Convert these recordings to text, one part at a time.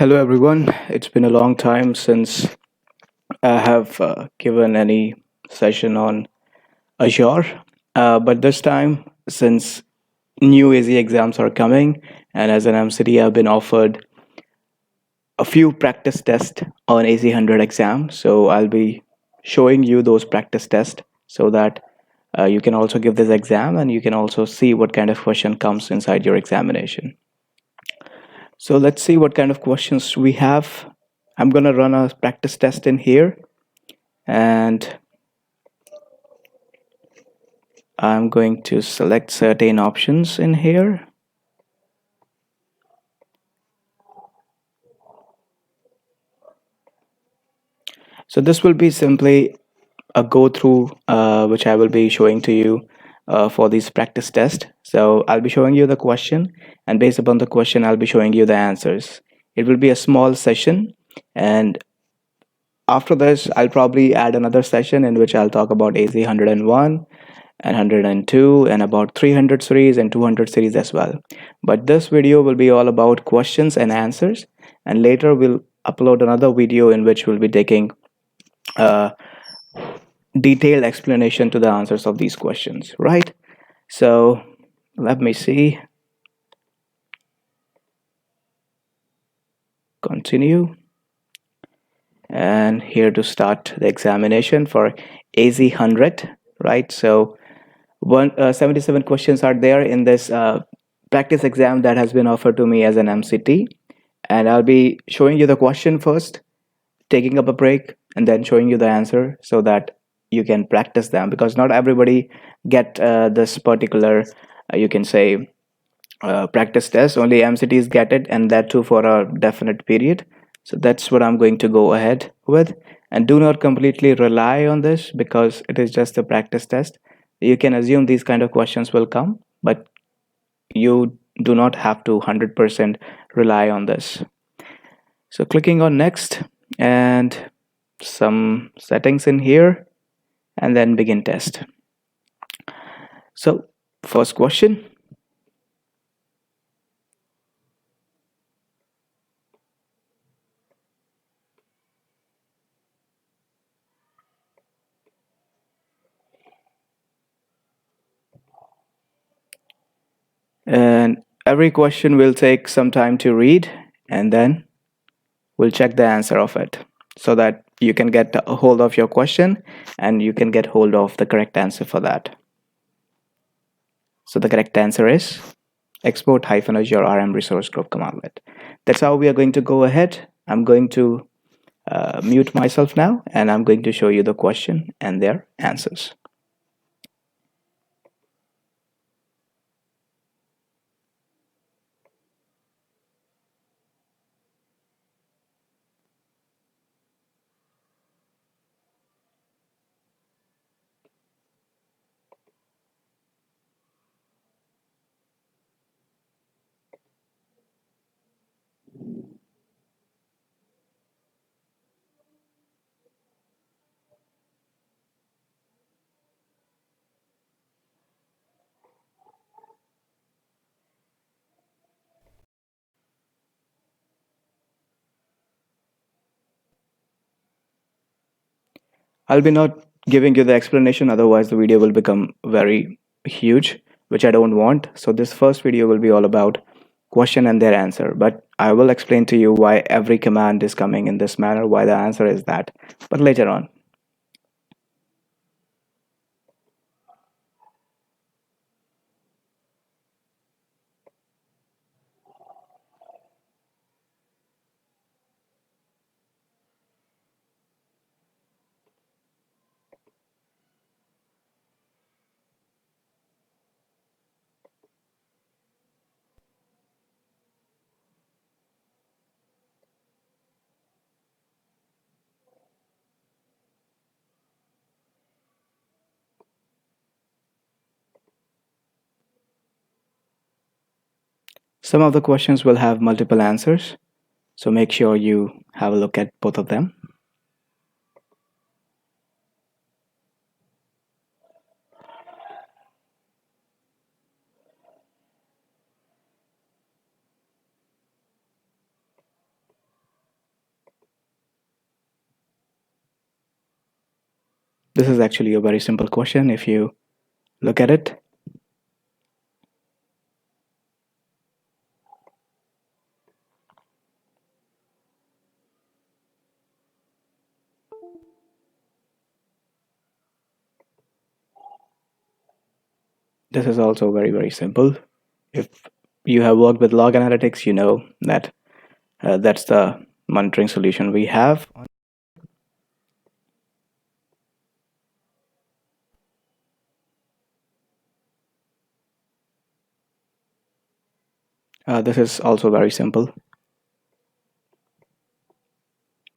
Hello, everyone. It's been a long time since I have given any session on Azure. But this time, since new AZ exams are coming, and as an MCD, I've been offered a few practice tests on AZ-100 exam. So I'll be showing you those practice tests so that you can also give this exam and you can also see what kind of question comes inside your examination. So let's see what kind of questions we have. I'm going to run a practice test in here and I'm going to select certain options in here. So this will be simply a go through which I will be showing to you for this practice test. So I'll be showing you the question, and based upon the question I'll be showing you the answers. It will be a small session, and after this I'll probably add another session in which I'll talk about AZ-101 and 102 and about 300 series and 200 series as well. But this video will be all about questions and answers, and later we'll upload another video in which we'll be taking a detailed explanation to the answers of these questions, right? So let me see. Continue. And here to start the examination for AZ-100, right? So 77 questions are there in this practice exam that has been offered to me as an MCT. And I'll be showing you the question first, taking up a break, and then showing you the answer so that you can practice them, because not everybody get this particular, you can say, practice test. Only MCTs get it, and that too for a definite period. So that's what I'm going to go ahead with. And do not completely rely on this because it is just a practice test. You can assume these kind of questions will come, but you do not have to 100% rely on this. So clicking on next and some settings in here and then begin test. So first question. And every question will take some time to read, and then we'll check the answer of it so that you can get a hold of your question and you can get hold of the correct answer for that. So the correct answer is export-azure rm resource group commandlet. That's how we are going to go ahead. I'm going to mute myself now, and I'm going to show you the question and their answers. I'll be not giving you the explanation, otherwise the video will become very huge, which I don't want. So this first video will be all about question and their answer, but I will explain to you why every command is coming in this manner, why the answer is that, but later on. Some of the questions will have multiple answers, so make sure you have a look at both of them. This is actually a very simple question if you look at it. This is also very, very simple. If you have worked with log analytics, you know that that's the monitoring solution we have. This is also very simple.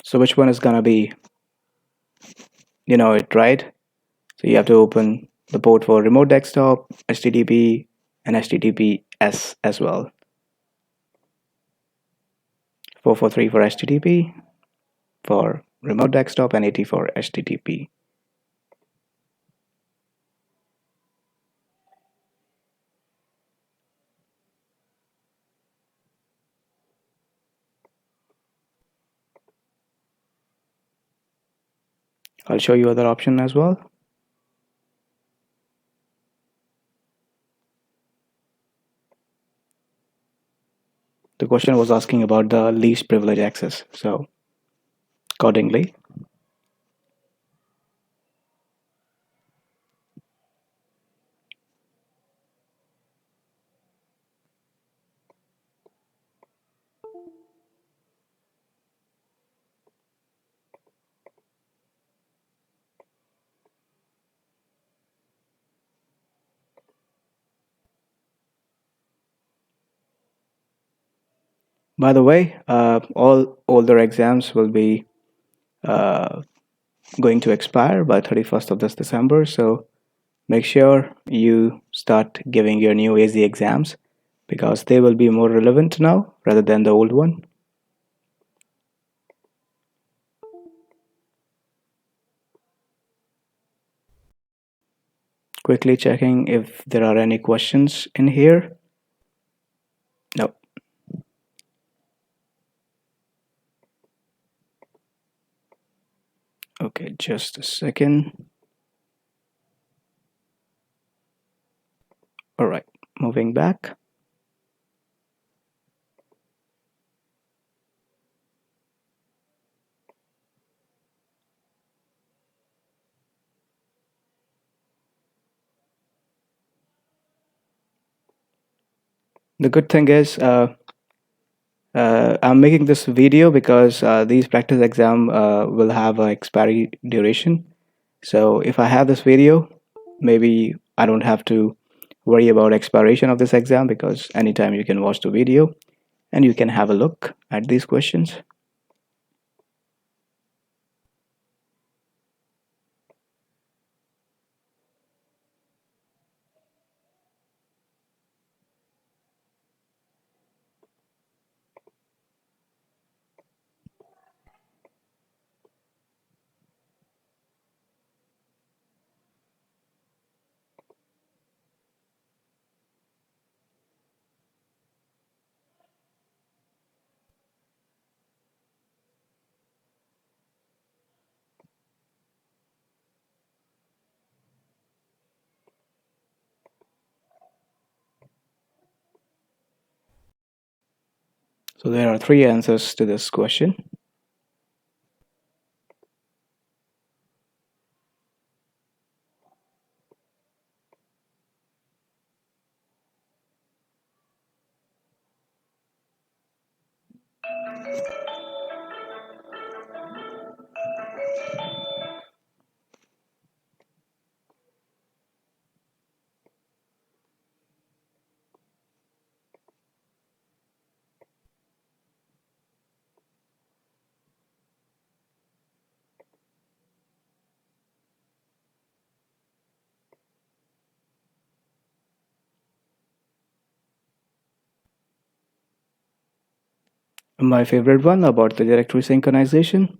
So which one is gonna be, you know it, right? So you have to open the port for remote desktop, HTTP, and HTTPS as well. 443 for HTTP for remote desktop and 80 for HTTP. I'll show you other option as well. The question was asking about the least privilege access. So accordingly, by the way, all older exams will be uh, going to expire by 31st of this December. So make sure you start giving your new AZ exams because they will be more relevant now rather than the old one. Quickly checking if there are any questions in here. No. Okay, just a second. All right, moving back. The good thing is I'm making this video because these practice exam will have a expiry duration. So if I have this video, maybe I don't have to worry about expiration of this exam because anytime you can watch the video and you can have a look at these questions. So there are three answers to this question. My favorite one about the directory synchronization.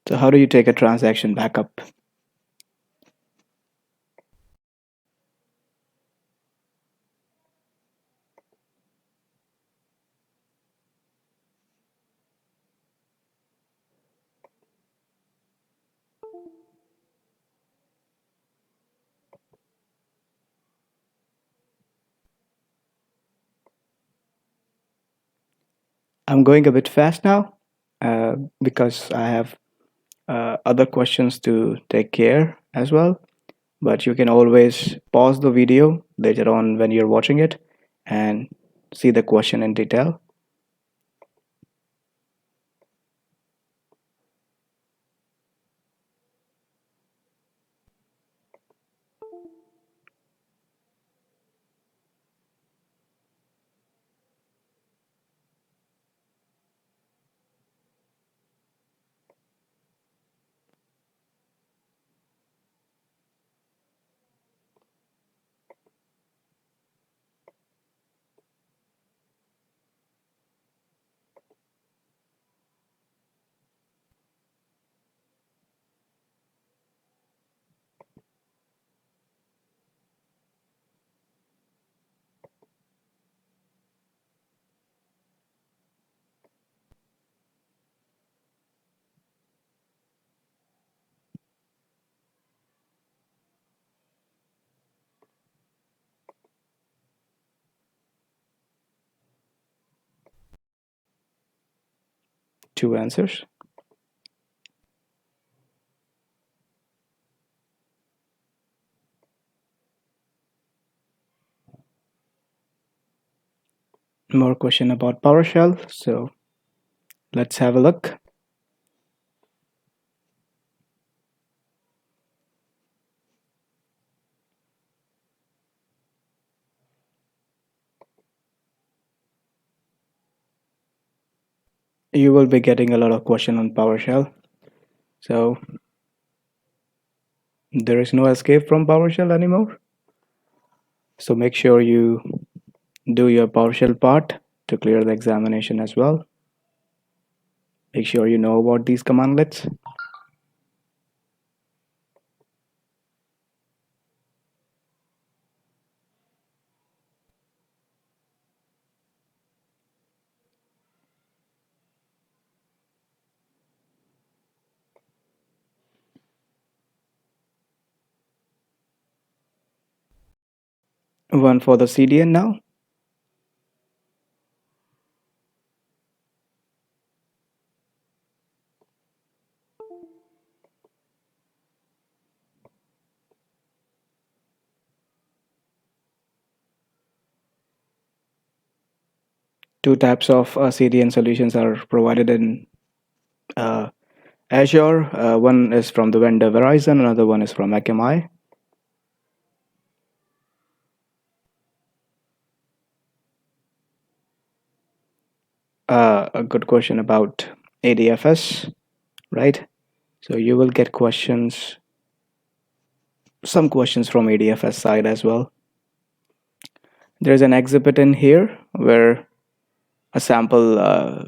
So how do you take a transaction backup? I'm going a bit fast now because I have other questions to take care as well. But you can always pause the video later on when you're watching it and see the question in detail. Two answers. More question about PowerShell. So let's have a look. You will be getting a lot of question on PowerShell. So there is no escape from PowerShell anymore. So make sure you do your PowerShell part to clear the examination as well. Make sure you know about these commandlets. One for the CDN now. Two types of CDN solutions are provided in uh, Azure. One is from the vendor Verizon, another one is from Akamai. A good question about ADFS, right? So you will get questions, some questions from ADFS side as well. There's an exhibit in here where a sample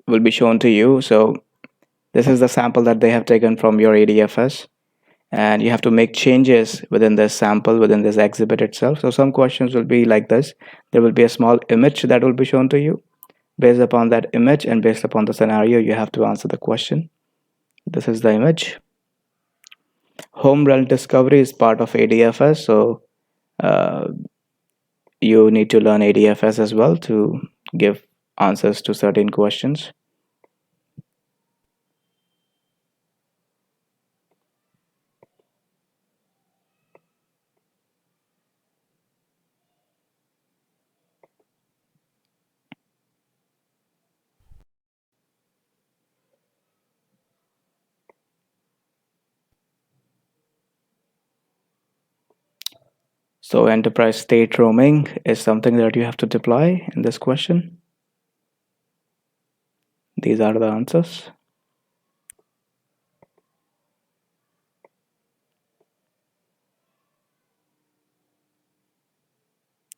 will be shown to you. So this is the sample that they have taken from your ADFS, and you have to make changes within this sample, within this exhibit itself. So some questions will be like this. There will be a small image that will be shown to you. Based upon that image and based upon the scenario, you have to answer the question. This is the image. Home run discovery is part of ADFS, so uh, you need to learn ADFS as well to give answers to certain questions. So enterprise state roaming is something that you have to deploy in this question. These are the answers.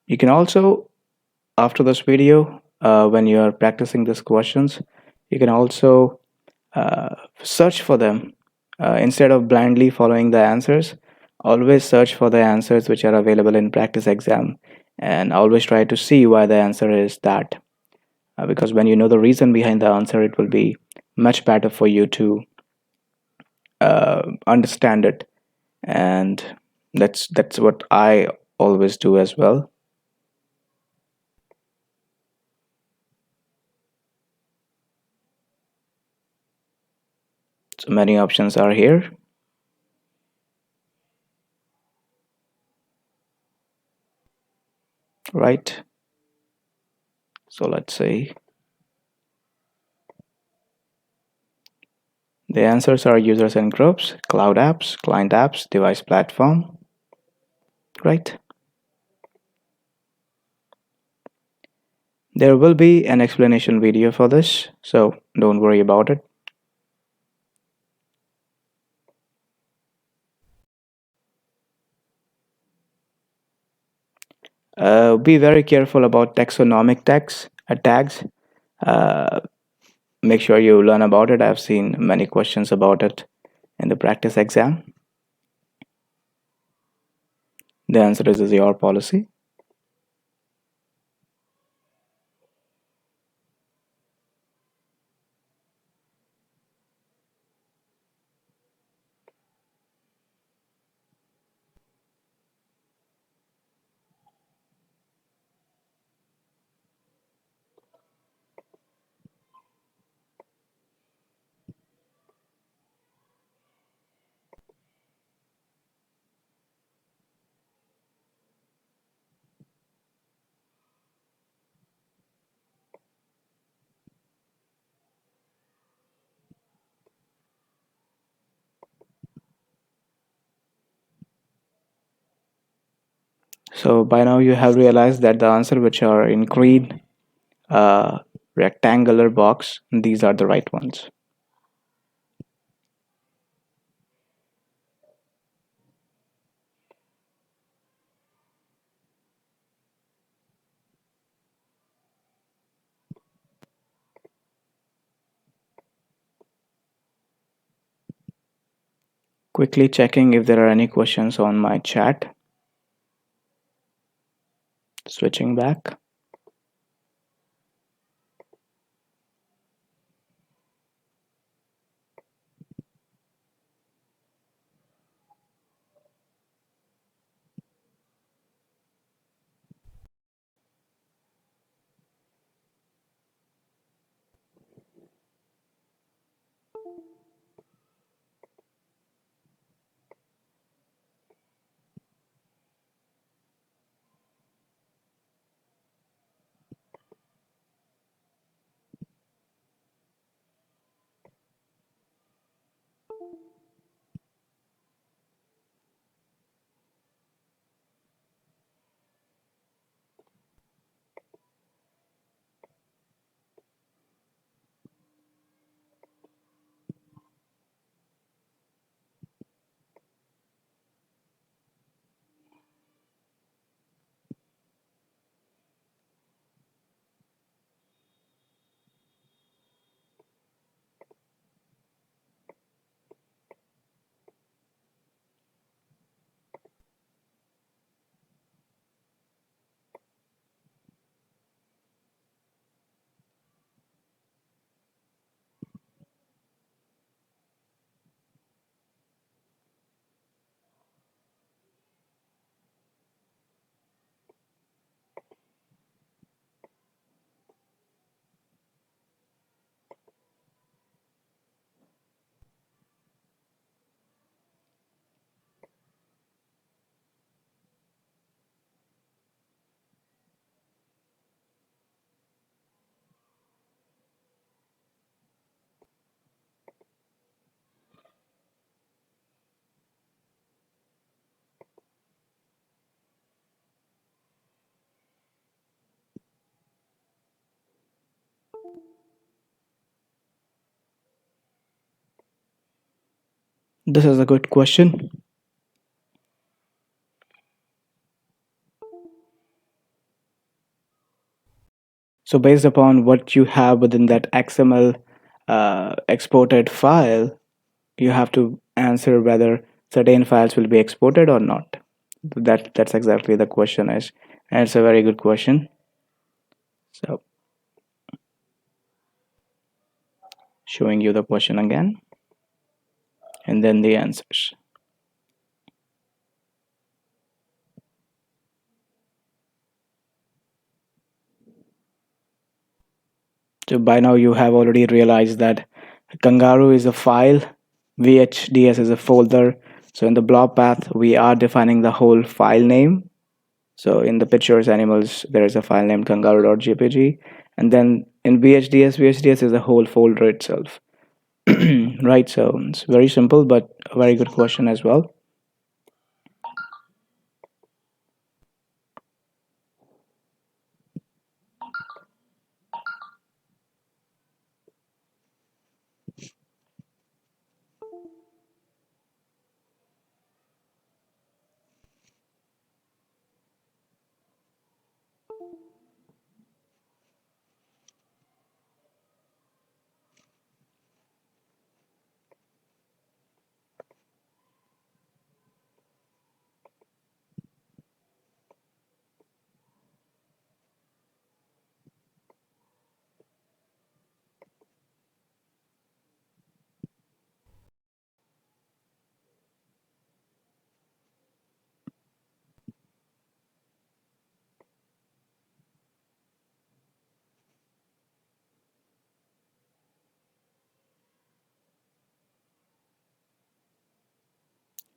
You can also, after this video, when you are practicing these questions, you can also search for them. Instead of blindly following the answers, always search for the answers which are available in practice exam, and always try to see why the answer is that. Because when you know the reason behind the answer, it will be much better for you to understand it. And that's what I always do as well. So many options are here, right? So let's see. The answers are users and groups, cloud apps, client apps, device platform, right? There will be an explanation video for this, so don't worry about it. Be very careful about taxonomic tags. Uh, Make sure you learn about it. I've seen many questions about it in the practice exam. The answer is your policy. So by now you have realized that the answer which are in green rectangular box, these are the right ones. Quickly checking if there are any questions on my chat. Switching back. This is a good question. So based upon what you have within that XML exported file, you have to answer whether certain files will be exported or not. That's exactly the question is, and it's a very good question. So showing you the question again. and then the answers. So by now you have already realized that Kangaroo is a file, VHDS is a folder. So in the blob path, we are defining the whole file name. So in the pictures animals, there is a file named kangaroo.jpg. And then in VHDS is a whole folder itself. Right, so it's very simple, but a very good question as well.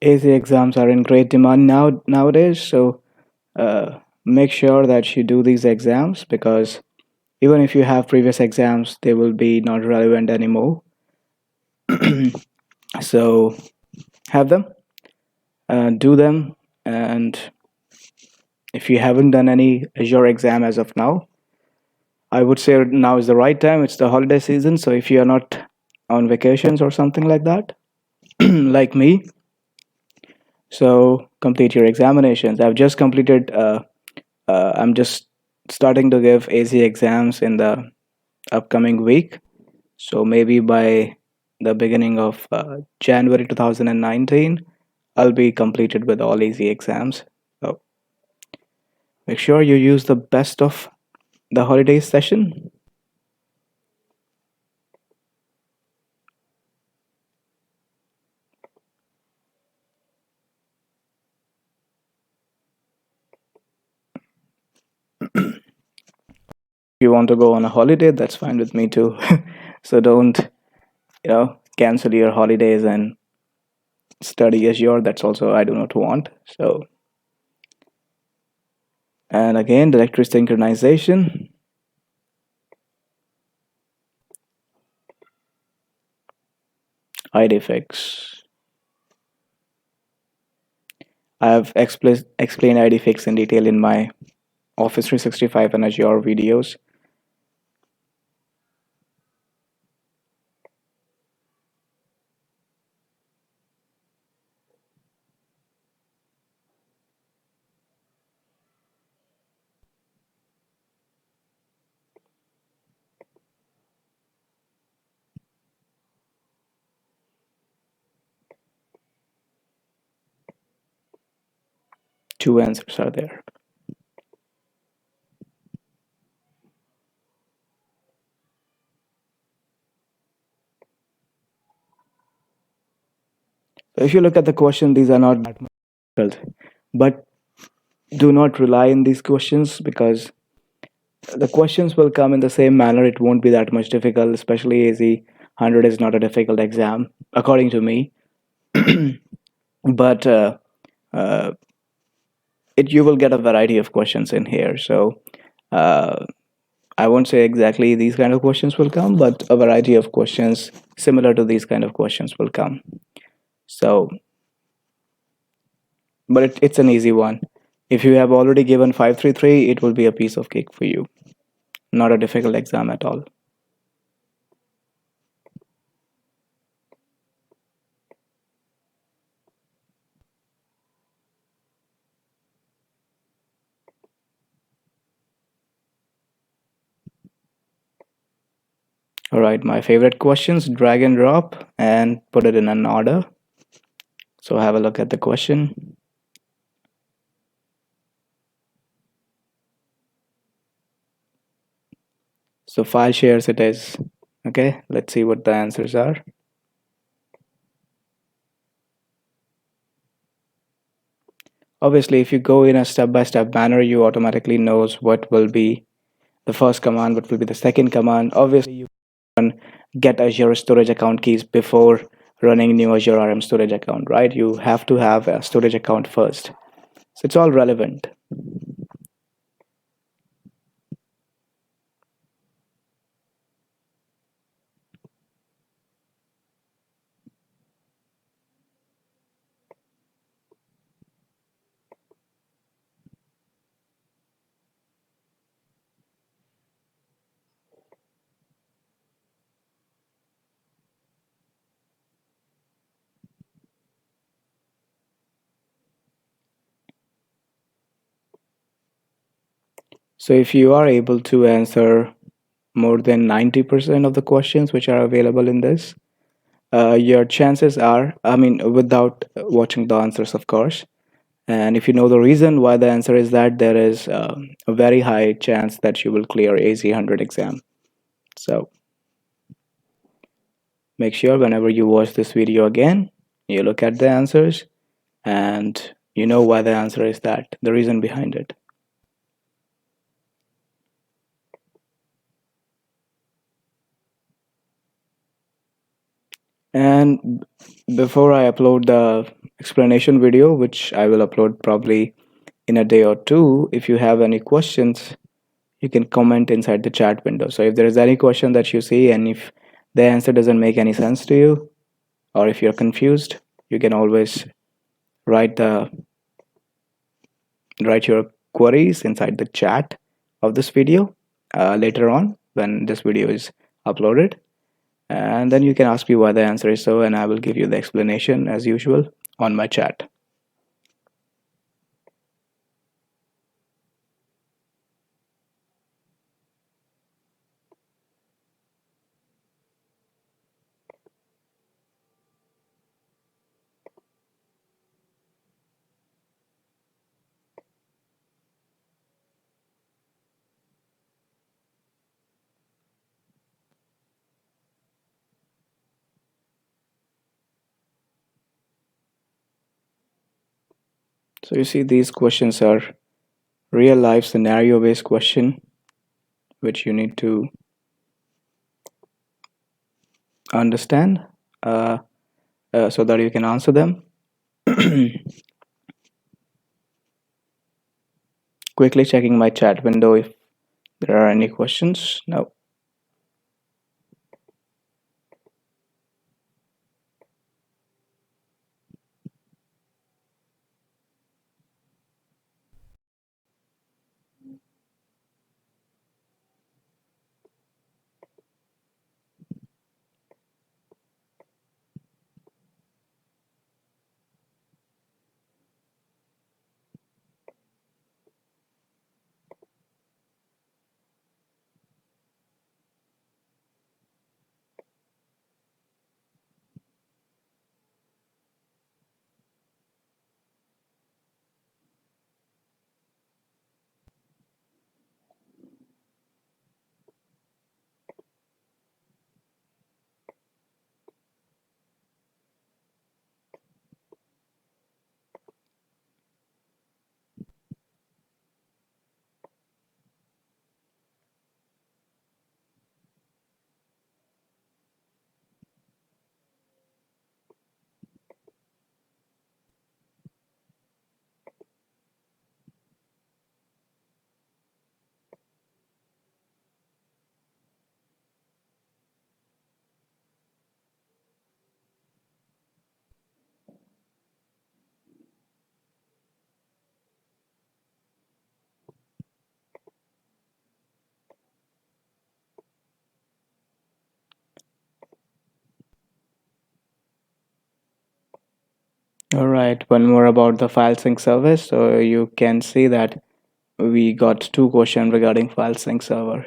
AZ exams are in great demand nowadays, so make sure that you do these exams, because even if you have previous exams, they will be not relevant anymore. So have them, do them, and if you haven't done any Azure exam as of now, I would say now is the right time. It's the holiday season, so if you are not on vacations or something like that, like me, so complete your examinations. I've just completed. I'm just starting to give AZ exams in the upcoming week. So maybe by the beginning of January 2019, I'll be completed with all AZ exams. So make sure you use the best of the holiday session. If you want to go on a holiday, that's fine with me too. So don't, cancel your holidays and study Azure. That's also I do not want. So, and again, directory synchronization, IDFix. I have explained IDFix in detail in my Office 365 and Azure videos. Two answers are there. So if you look at the question, these are not that much difficult. But do not rely on these questions, because the questions will come in the same manner. It won't be that much difficult, especially AZ-100 is not a difficult exam, according to me. But uh, you will get a variety of questions in here. So uh, I won't say exactly these kind of questions will come, but a variety of questions similar to these kind of questions will come. So, but it's an easy one. If you have already given 533, it will be a piece of cake for you. Not a difficult exam at all. All right, my favorite questions, drag and drop and put it in an order. So have a look at the question. So file shares it is. Okay, let's see what the answers are. Obviously, if you go in a step-by-step manner, you automatically knows what will be the first command, what will be the second command. Obviously, you can get Azure storage account keys before running new Azure RM storage account, right? You have to have a storage account first. So it's all relevant. So if you are able to answer more than 90% of the questions which are available in this, your chances are, I mean, without watching the answers, of course. And if you know the reason why the answer is that, there is a very high chance that you will clear AZ-100 exam. So make sure whenever you watch this video again, you look at the answers and you know why the answer is that, the reason behind it. And before I upload the explanation video, which I will upload probably in a day or two, if you have any questions, you can comment inside the chat window. So if there is any question that you see and if the answer doesn't make any sense to you, or if you're confused, you can always write the write your queries inside the chat of this video later on when this video is uploaded, and then you can ask me why the answer is so, and I will give you the explanation as usual on my chat. So you see, these questions are real life scenario based question which you need to understand uh, so that you can answer them. Quickly checking my chat window if there are any questions. No. All right, one more about the file sync service. So you can see that we got two questions regarding file sync server.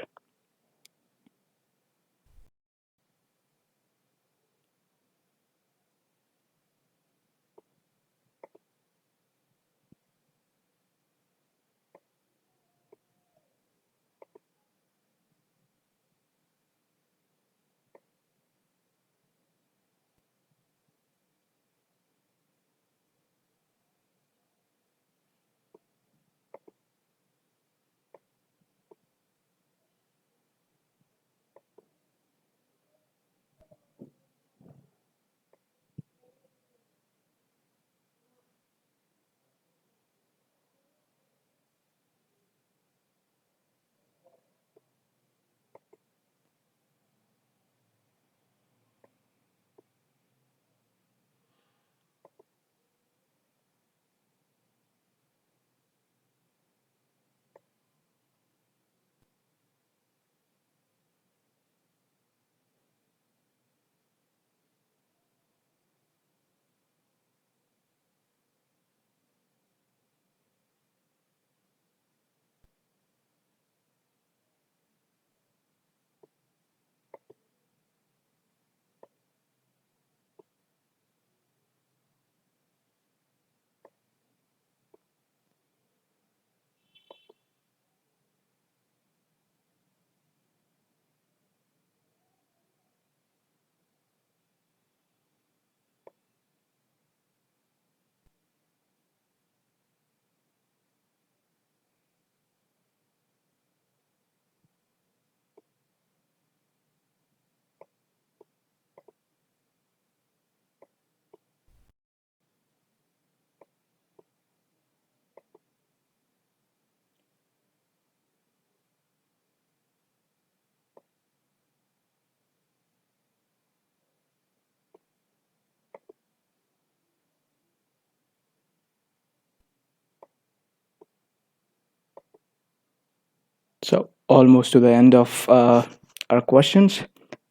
almost to the end of our questions.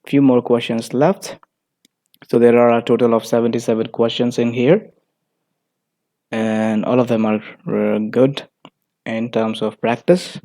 Few more questions left. So there are a total of 77 questions in here, and all of them are good in terms of practice.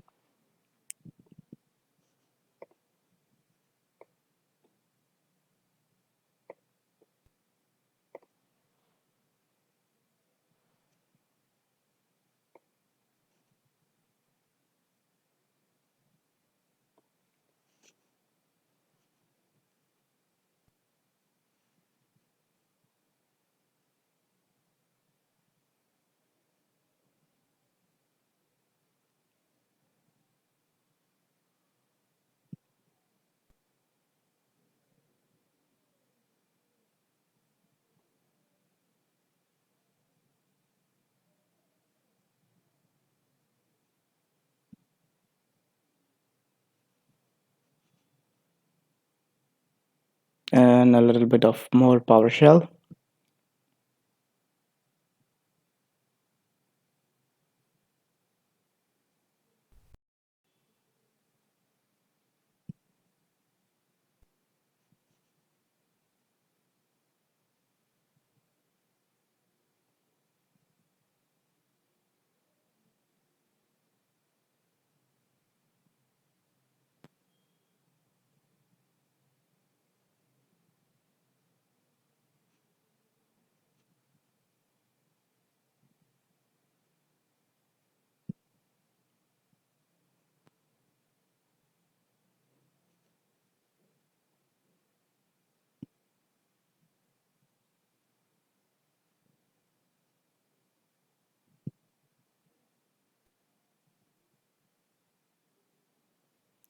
And a little bit of more PowerShell.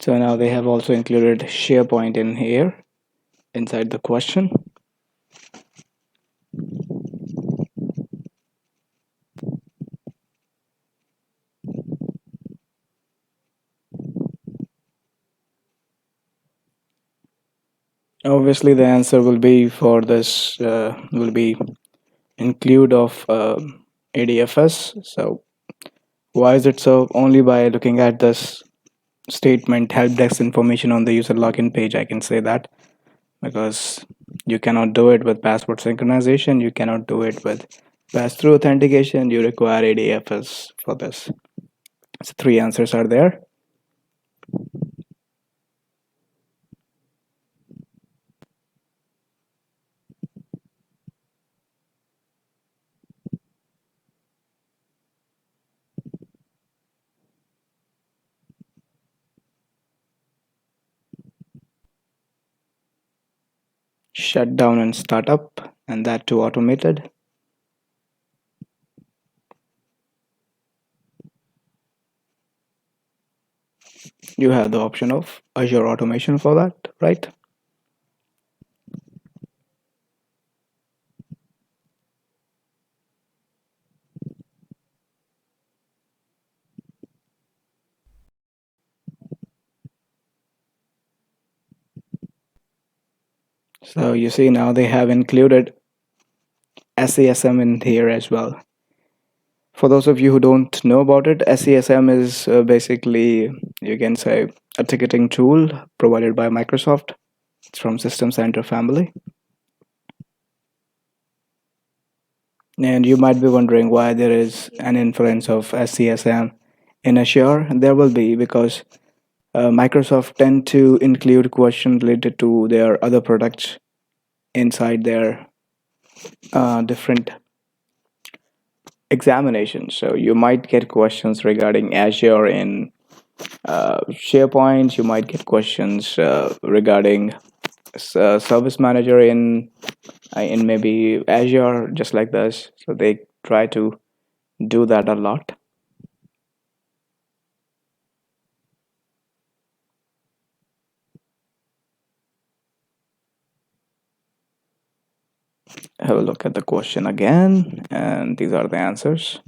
So now they have also included SharePoint in here inside the question. Obviously, the answer will be for this will be include of ADFS. So why is it so? Only by looking at this statement, help desk information on the user login page, I can say that, because you cannot do it with password synchronization. You cannot do it with pass-through authentication. You require ADFS for this. So three answers are there. Shut down and start up, and that too automated. You have the option of Azure automation for that, right? So you see now they have included SASM in here as well. For those of you who don't know about it, SASM is basically, you can say, a ticketing tool provided by Microsoft. It's from System Center family. And you might be wondering why there is an inference of SCSM in Azure. There will be, because Microsoft tend to include questions related to their other products inside their different examinations. So you might get questions regarding Azure in SharePoint. You might get questions regarding Service Manager in maybe Azure, just like this. So they try to do that a lot. Have a look at the question again, and these are the answers.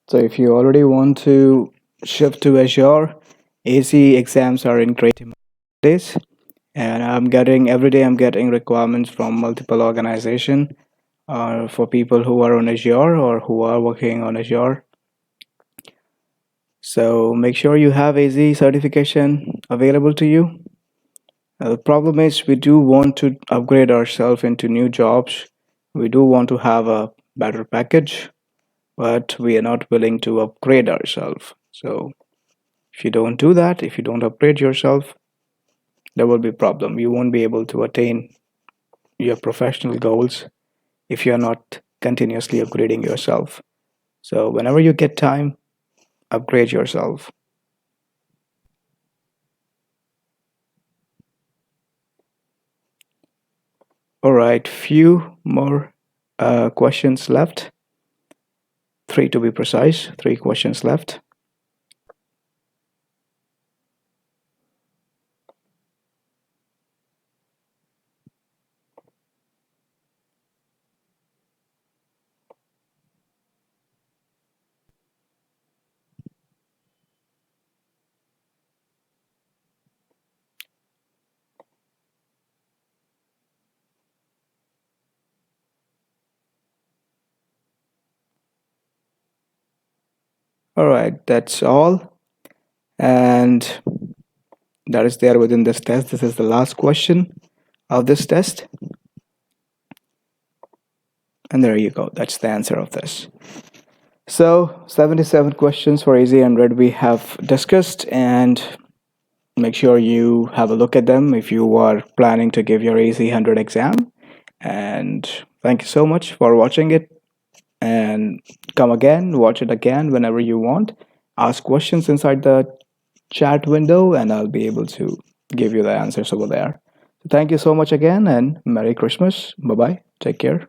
So if you already want to shift to Azure, AZ exams are in great demand days, and I'm getting every day I'm getting requirements from multiple organizations for people who are on Azure or who are working on Azure. So make sure you have AZ certification available to you. The problem is we do want to upgrade ourselves into new jobs. We do want to have a better package, but we are not willing to upgrade ourselves. So if you don't do that, if you don't upgrade yourself, there will be a problem. You won't be able to attain your professional goals if you're not continuously upgrading yourself. So whenever you get time, upgrade yourself. All right, few more questions left. Three to be precise, three questions left. All right, that's all. And that is there within this test. This is the last question of this test. And there you go. That's the answer of this. So 77 questions for AZ-100 we have discussed, and make sure you have a look at them if you are planning to give your AZ-100 exam. And thank you so much for watching it, and come again, watch it again whenever you want. Ask questions inside the chat window and I'll be able to give you the answers over there. Thank you so much again, and Merry Christmas. Bye bye. Take care.